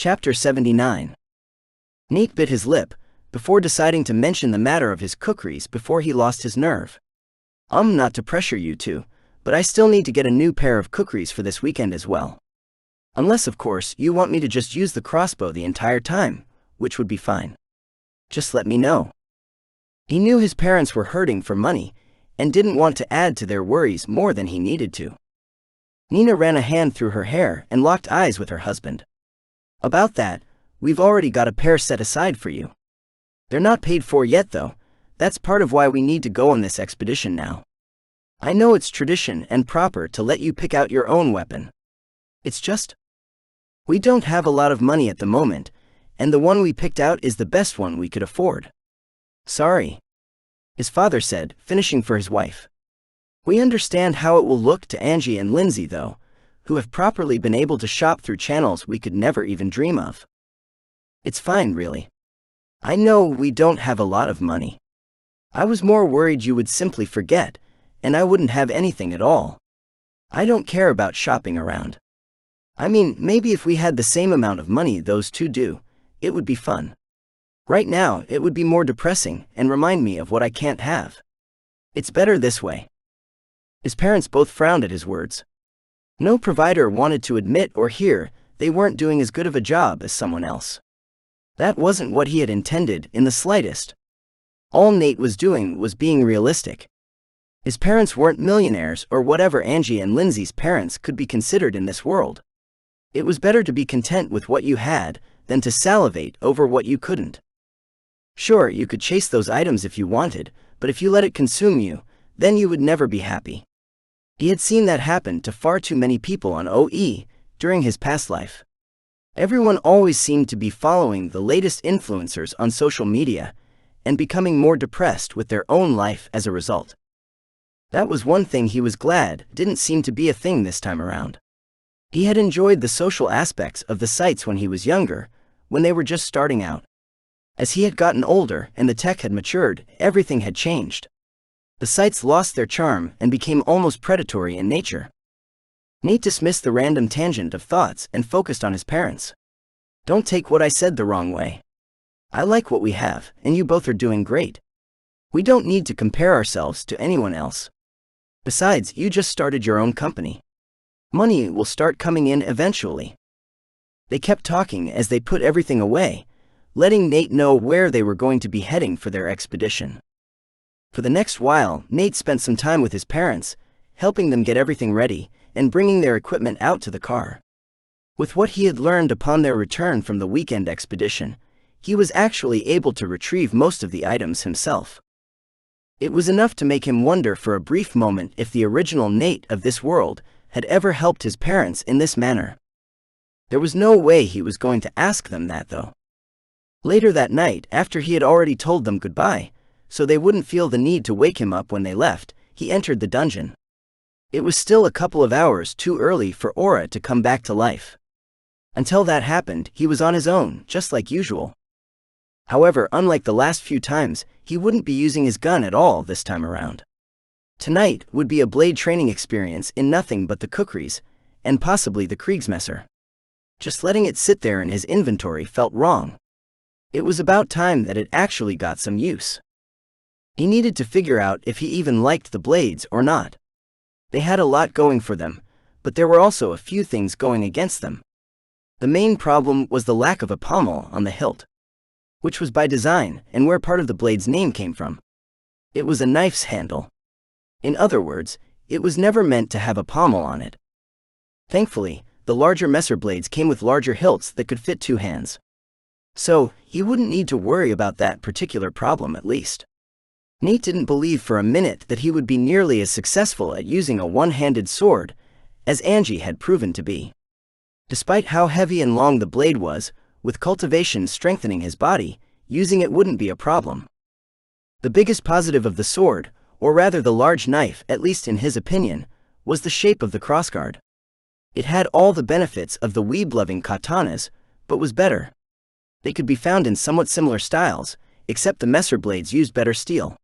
Chapter 79. Nate bit his lip, before deciding to mention the matter of his kukris before he lost his nerve. Not to pressure you two, but I still need to get a new pair of kukris for this weekend as well. Unless, of course, you want me to just use the crossbow the entire time, which would be fine. Just let me know. He knew his parents were hurting for money, and didn't want to add to their worries more than he needed to. Nina ran a hand through her hair and locked eyes with her husband. About that, we've already got a pair set aside for you. They're not paid for yet though. That's part of why we need to go on this expedition now. I know it's tradition and proper to let you pick out your own weapon. It's just, we don't have a lot of money at the moment, and the one we picked out is the best one we could afford. Sorry, his father said, finishing for his wife. We understand how it will look to Angie and Lindsay though, who have properly been able to shop through channels we could never even dream of. It's fine really. I know we don't have a lot of money. I was more worried you would simply forget, and I wouldn't have anything at all. I don't care about shopping around. I mean, maybe if we had the same amount of money those two do, it would be fun. Right now, it would be more depressing and remind me of what I can't have. It's better this way. His parents both frowned at his words. No provider wanted to admit or hear they weren't doing as good of a job as someone else. That wasn't what he had intended in the slightest. All Nate was doing was being realistic. His parents weren't millionaires or whatever Angie and Lindsay's parents could be considered in this world. It was better to be content with what you had than to salivate over what you couldn't. Sure, you could chase those items if you wanted, but if you let it consume you, then you would never be happy. He had seen that happen to far too many people on OE during his past life. Everyone always seemed to be following the latest influencers on social media and becoming more depressed with their own life as a result. That was one thing he was glad didn't seem to be a thing this time around. He had enjoyed the social aspects of the sites when he was younger, when they were just starting out. As he had gotten older and the tech had matured, everything had changed. The sites lost their charm and became almost predatory in nature. Nate dismissed the random tangent of thoughts and focused on his parents. Don't take what I said the wrong way. I like what we have, and you both are doing great. We don't need to compare ourselves to anyone else. Besides, you just started your own company. Money will start coming in eventually. They kept talking as they put everything away, letting Nate know where they were going to be heading for their expedition. For the next while, Nate spent some time with his parents, helping them get everything ready and bringing their equipment out to the car. With what he had learned upon their return from the weekend expedition, he was actually able to retrieve most of the items himself. It was enough to make him wonder for a brief moment if the original Nate of this world had ever helped his parents in this manner. There was no way he was going to ask them that though. Later that night, after he had already told them goodbye, so they wouldn't feel the need to wake him up when they left, he entered the dungeon. It was still a couple of hours too early for Aura to come back to life. Until that happened, he was on his own, just like usual. However, unlike the last few times, he wouldn't be using his gun at all this time around. Tonight would be a blade training experience in nothing but the kukris, and possibly the Kriegsmesser. Just letting it sit there in his inventory felt wrong. It was about time that it actually got some use. He needed to figure out if he even liked the blades or not. They had a lot going for them, but there were also a few things going against them. The main problem was the lack of a pommel on the hilt, which was by design and where part of the blade's name came from. It was a knife's handle. In other words, it was never meant to have a pommel on it. Thankfully, the larger messer blades came with larger hilts that could fit two hands. So, he wouldn't need to worry about that particular problem at least. Nate didn't believe for a minute that he would be nearly as successful at using a one-handed sword as Angie had proven to be. Despite how heavy and long the blade was, with cultivation strengthening his body, using it wouldn't be a problem. The biggest positive of the sword, or rather the large knife, at least in his opinion, was the shape of the crossguard. It had all the benefits of the weeb-loving katanas, but was better. They could be found in somewhat similar styles, except the messer blades used better steel.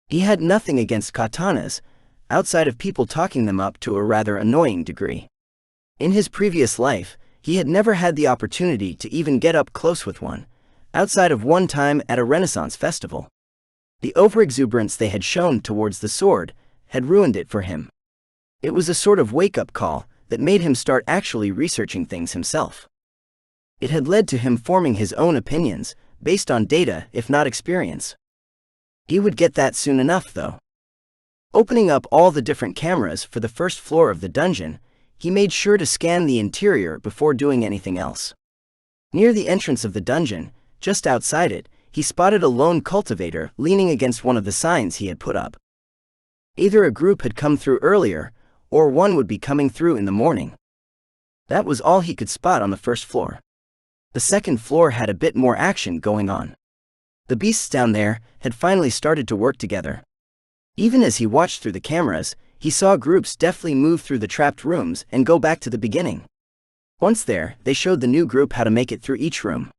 He had nothing against katanas, outside of people talking them up to a rather annoying degree. In his previous life, He had never had the opportunity to even get up close with one, outside of one time at a Renaissance festival. The overexuberance they had shown towards the sword had ruined it for him. It was a sort of wake-up call that made him start actually researching things himself. It had led to him forming his own opinions, based on data, if not experience. He would get that soon enough, though. Opening up all the different cameras for the first floor of the dungeon, he made sure to scan the interior before doing anything else. Near the entrance of the dungeon, just outside it, he spotted a lone cultivator leaning against one of the signs he had put up. Either a group had come through earlier, or one would be coming through in the morning. That was all he could spot on the first floor. The second floor had a bit more action going on. The beasts down there had finally started to work together. Even as he watched through the cameras, he saw groups deftly move through the trapped rooms and go back to the beginning. Once there, they showed the new group how to make it through each room.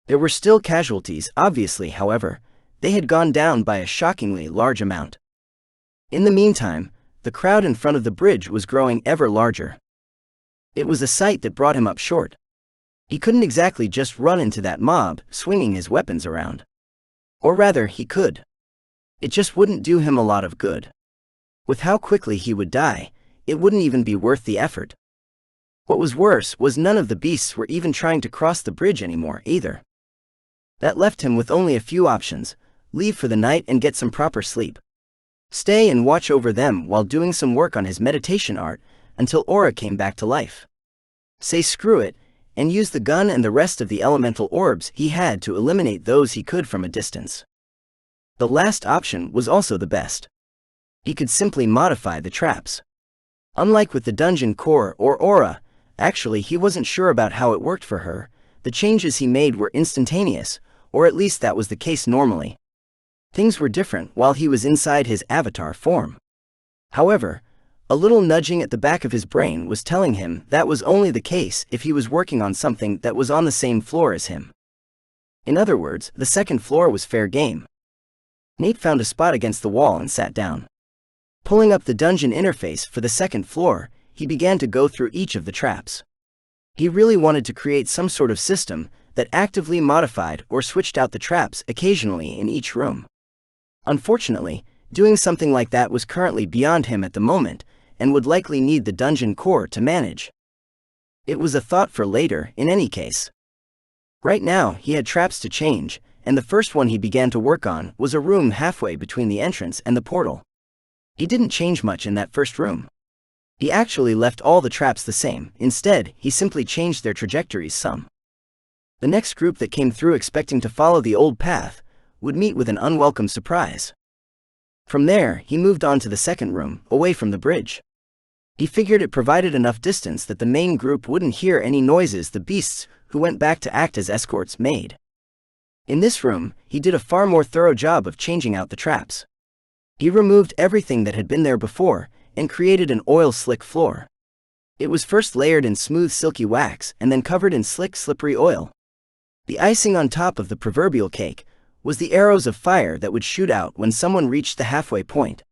There were still casualties, obviously, however. They had gone down by a shockingly large amount. In the meantime, the crowd in front of the bridge was growing ever larger. It was a sight that brought him up short. He couldn't exactly just run into that mob, swinging his weapons around. Or rather, he could. It just wouldn't do him a lot of good. With how quickly he would die, it wouldn't even be worth the effort. What was worse was none of the beasts were even trying to cross the bridge anymore, either. That left him with only a few options: leave for the night and get some proper sleep. Stay and watch over them while doing some work on his meditation art until Aura came back to life. Say screw it, and use the gun and the rest of the elemental orbs he had to eliminate those he could from a distance. The last option was also the best. He could simply modify the traps. Unlike with the dungeon core or Aura, actually he wasn't sure about how it worked for her. The changes he made were instantaneous, or at least that was the case normally. Things were different while he was inside his avatar form. However, a little nudging at the back of his brain was telling him that was only the case if he was working on something that was on the same floor as him. In other words, the second floor was fair game. Nate found a spot against the wall and sat down. Pulling up the dungeon interface for the second floor, he began to go through each of the traps. He really wanted to create some sort of system that actively modified or switched out the traps occasionally in each room. Unfortunately, doing something like that was currently beyond him at the moment, and would likely need the dungeon core to manage. It was a thought for later, in any case. Right now, he had traps to change, and the first one he began to work on was a room halfway between the entrance and the portal. He didn't change much in that first room. He actually left all the traps the same. Instead, he simply changed their trajectories some. The next group that came through expecting to follow the old path would meet with an unwelcome surprise. From there, he moved on to the second room, away from the bridge. He figured it provided enough distance that the main group wouldn't hear any noises the beasts who went back to act as escorts made. In this room, he did a far more thorough job of changing out the traps. He removed everything that had been there before and created an oil slick floor. It was first layered in smooth silky wax and then covered in slick slippery oil. The icing on top of the proverbial cake was the arrows of fire that would shoot out when someone reached the halfway point.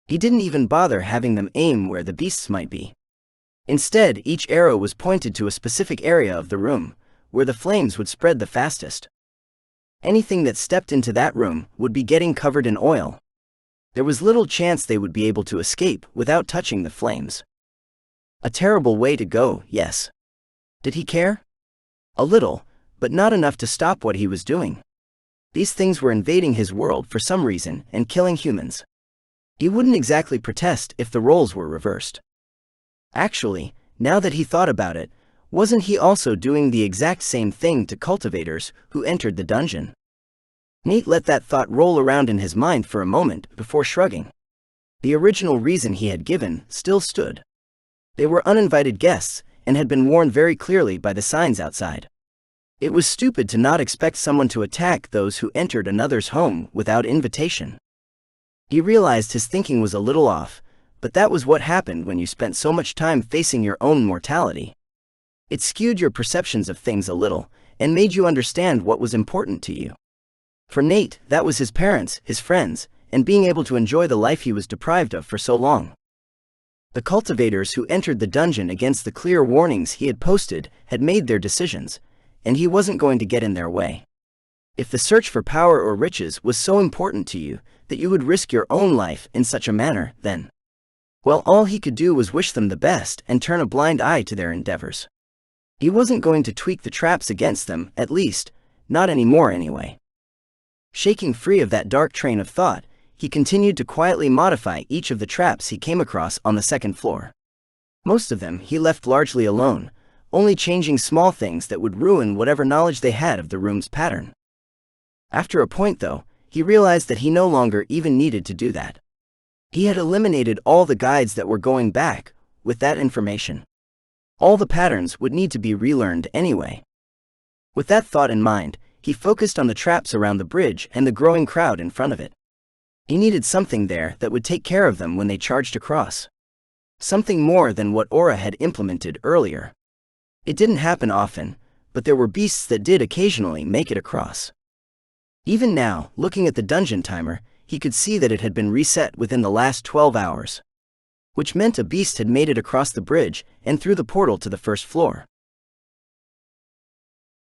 He didn't even bother having them aim where the beasts might be. Instead, each arrow was pointed to a specific area of the room, where the flames would spread the fastest. Anything that stepped into that room would be getting covered in oil. There was little chance they would be able to escape without touching the flames. A terrible way to go, yes. Did he care? A little, but not enough to stop what he was doing. These things were invading his world for some reason and killing humans. He wouldn't exactly protest if the roles were reversed. Actually, now that he thought about it, wasn't he also doing the exact same thing to cultivators who entered the dungeon? Nate let that thought roll around in his mind for a moment before shrugging. The original reason he had given still stood. They were uninvited guests and had been warned very clearly by the signs outside. It was stupid to not expect someone to attack those who entered another's home without invitation. He realized his thinking was a little off, but that was what happened when you spent so much time facing your own mortality. It skewed your perceptions of things a little, and made you understand what was important to you. For Nate, that was his parents, his friends, and being able to enjoy the life he was deprived of for so long. The cultivators who entered the dungeon against the clear warnings he had posted had made their decisions, and he wasn't going to get in their way. If the search for power or riches was so important to you that you would risk your own life in such a manner, then, well, all he could do was wish them the best and turn a blind eye to their endeavors. He wasn't going to tweak the traps against them, at least, not anymore anyway. Shaking free of that dark train of thought, he continued to quietly modify each of the traps he came across on the second floor. Most of them he left largely alone, only changing small things that would ruin whatever knowledge they had of the room's pattern. After a point, though, he realized that he no longer even needed to do that. He had eliminated all the guides that were going back with that information. All the patterns would need to be relearned anyway. With that thought in mind, he focused on the traps around the bridge and the growing crowd in front of it. He needed something there that would take care of them when they charged across. Something more than what Aura had implemented earlier. It didn't happen often, but there were beasts that did occasionally make it across. Even now, looking at the dungeon timer, he could see that it had been reset within the last 12 hours. Which meant a beast had made it across the bridge and through the portal to the first floor.